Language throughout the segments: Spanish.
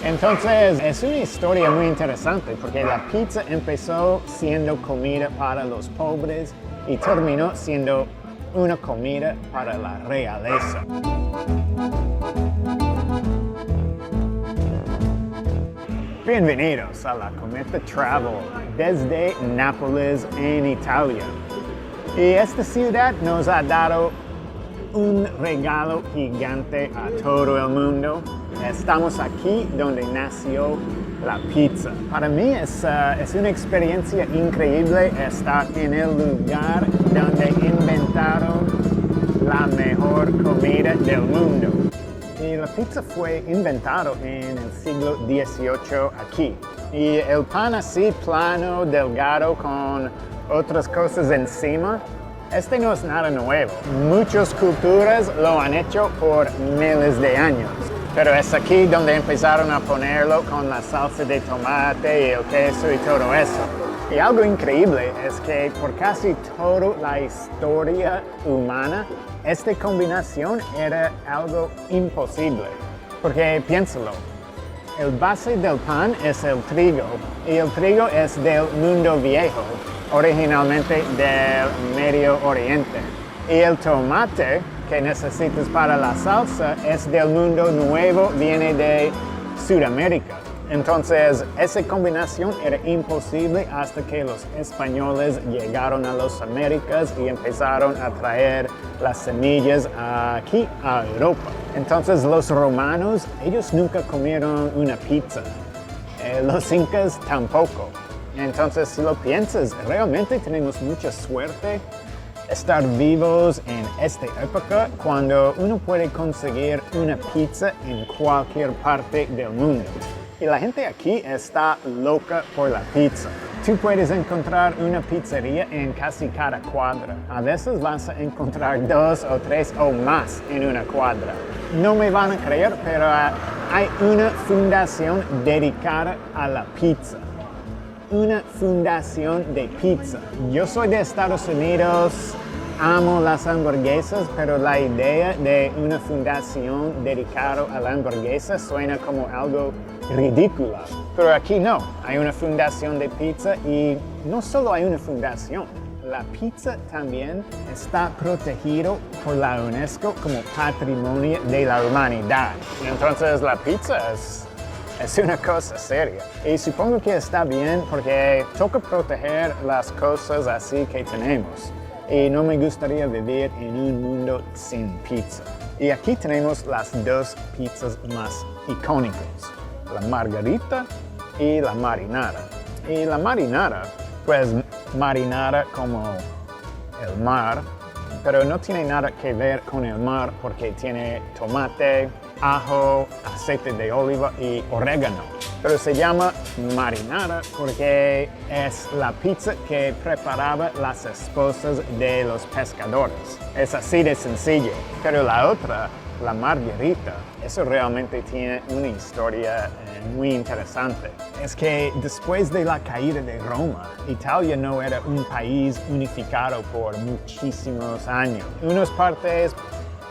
Entonces, es una historia muy interesante porque la pizza empezó siendo comida para los pobres y terminó siendo una comida para la realeza. Bienvenidos a la Cometa Travel desde Nápoles en Italia. Y esta ciudad nos ha dado un regalo gigante a todo el mundo. Estamos aquí donde nació la pizza. Para mí es una experiencia increíble estar en el lugar donde inventaron la mejor comida del mundo. Y la pizza fue inventado en el siglo XVIII aquí. Y el pan así plano, delgado, con otras cosas encima, este no es nada nuevo. Muchas culturas lo han hecho por miles de años. Pero es aquí donde empezaron a ponerlo con la salsa de tomate y el queso y todo eso. Y algo increíble es que por casi toda la historia humana, esta combinación era algo imposible. Porque piénsalo, el base del pan es el trigo y el trigo es del mundo viejo, originalmente del Medio Oriente. Y el tomate que necesitas para la salsa es del mundo nuevo, viene de Sudamérica. Entonces, esa combinación era imposible hasta que los españoles llegaron a las Américas y empezaron a traer las semillas aquí a Europa. Entonces, los romanos, ellos nunca comieron una pizza. Los incas tampoco. Entonces, si lo piensas, realmente tenemos mucha suerte estar vivos en esta época cuando uno puede conseguir una pizza en cualquier parte del mundo. Y la gente aquí está loca por la pizza. Tú puedes encontrar una pizzería en casi cada cuadra. A veces vas a encontrar 2 o 3 o más en una cuadra. No me van a creer, pero hay una fundación dedicada a la pizza. Una fundación de pizza. Yo soy de Estados Unidos, amo las hamburguesas, pero la idea de una fundación dedicada a la hamburguesa suena como algo ridículo. Pero aquí no, hay una fundación de pizza y no solo hay una fundación, la pizza también está protegido por la UNESCO como Patrimonio de la Humanidad. Entonces la pizza es una cosa seria. Y supongo que está bien porque toca proteger las cosas así que tenemos. Y no me gustaría vivir en un mundo sin pizza. Y aquí tenemos las 2 pizzas más icónicas, la margarita y la marinara. Y la marinara, pues marinara como el mar, pero no tiene nada que ver con el mar porque tiene tomate, ajo, aceite de oliva y orégano. Pero se llama marinara porque es la pizza que preparaban las esposas de los pescadores. Es así de sencillo. Pero la otra, la margarita, eso realmente tiene una historia muy interesante. Es que después de la caída de Roma, Italia no era un país unificado por muchísimos años. Unas partes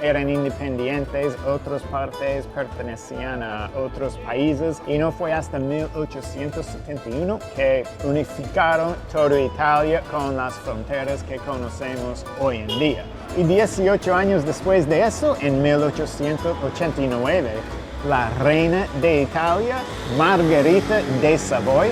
eran independientes, otras partes pertenecían a otros países y no fue hasta 1871 que unificaron toda Italia con las fronteras que conocemos hoy en día. Y 18 años después de eso, en 1889, la reina de Italia, Margarita de Savoy,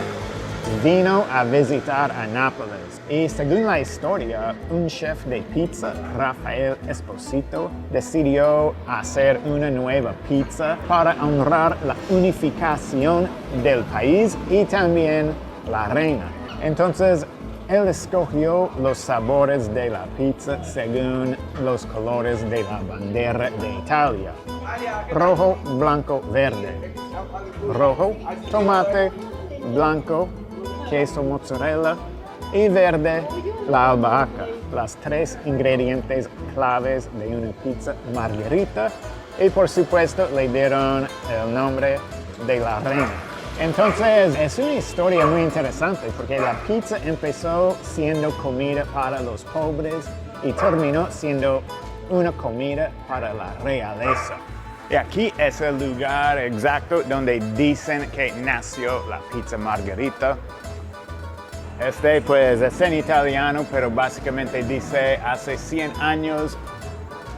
vino a visitar a Nápoles. Y según la historia, un chef de pizza, Rafael Esposito, decidió hacer una nueva pizza para honrar la unificación del país y también la reina. Entonces, él escogió los sabores de la pizza según los colores de la bandera de Italia. Rojo, blanco, verde. Rojo, tomate, blanco, queso mozzarella y verde, la albahaca, las 3 ingredientes claves de una pizza margarita y por supuesto le dieron el nombre de la reina. Entonces es una historia muy interesante porque la pizza empezó siendo comida para los pobres y terminó siendo una comida para la realeza. Y aquí es el lugar exacto donde dicen que nació la pizza margherita. Este pues es en italiano, pero básicamente dice hace 100 años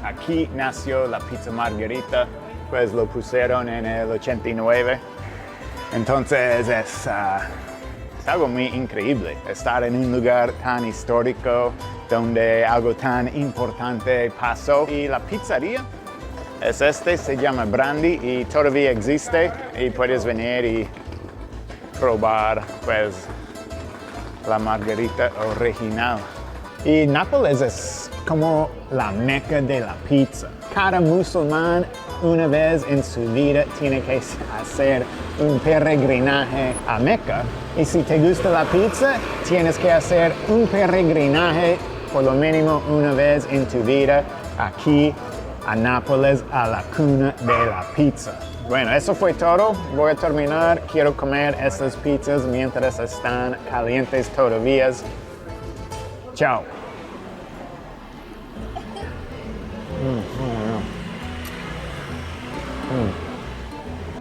aquí nació la pizza margherita, pues lo pusieron en el 89. Entonces es algo muy increíble estar en un lugar tan histórico donde algo tan importante pasó. Y la pizzería es se llama Brandi y todavía existe y puedes venir y probar pues la margarita original. Y Nápoles es como la meca de la pizza. Cada musulmán una vez en su vida tiene que hacer un peregrinaje a Meca. Y si te gusta la pizza, tienes que hacer un peregrinaje por lo mínimo una vez en tu vida aquí a Nápoles, a la cuna de la pizza. Bueno, eso fue todo. Voy a terminar. Quiero comer estas pizzas mientras están calientes todavía. Chao.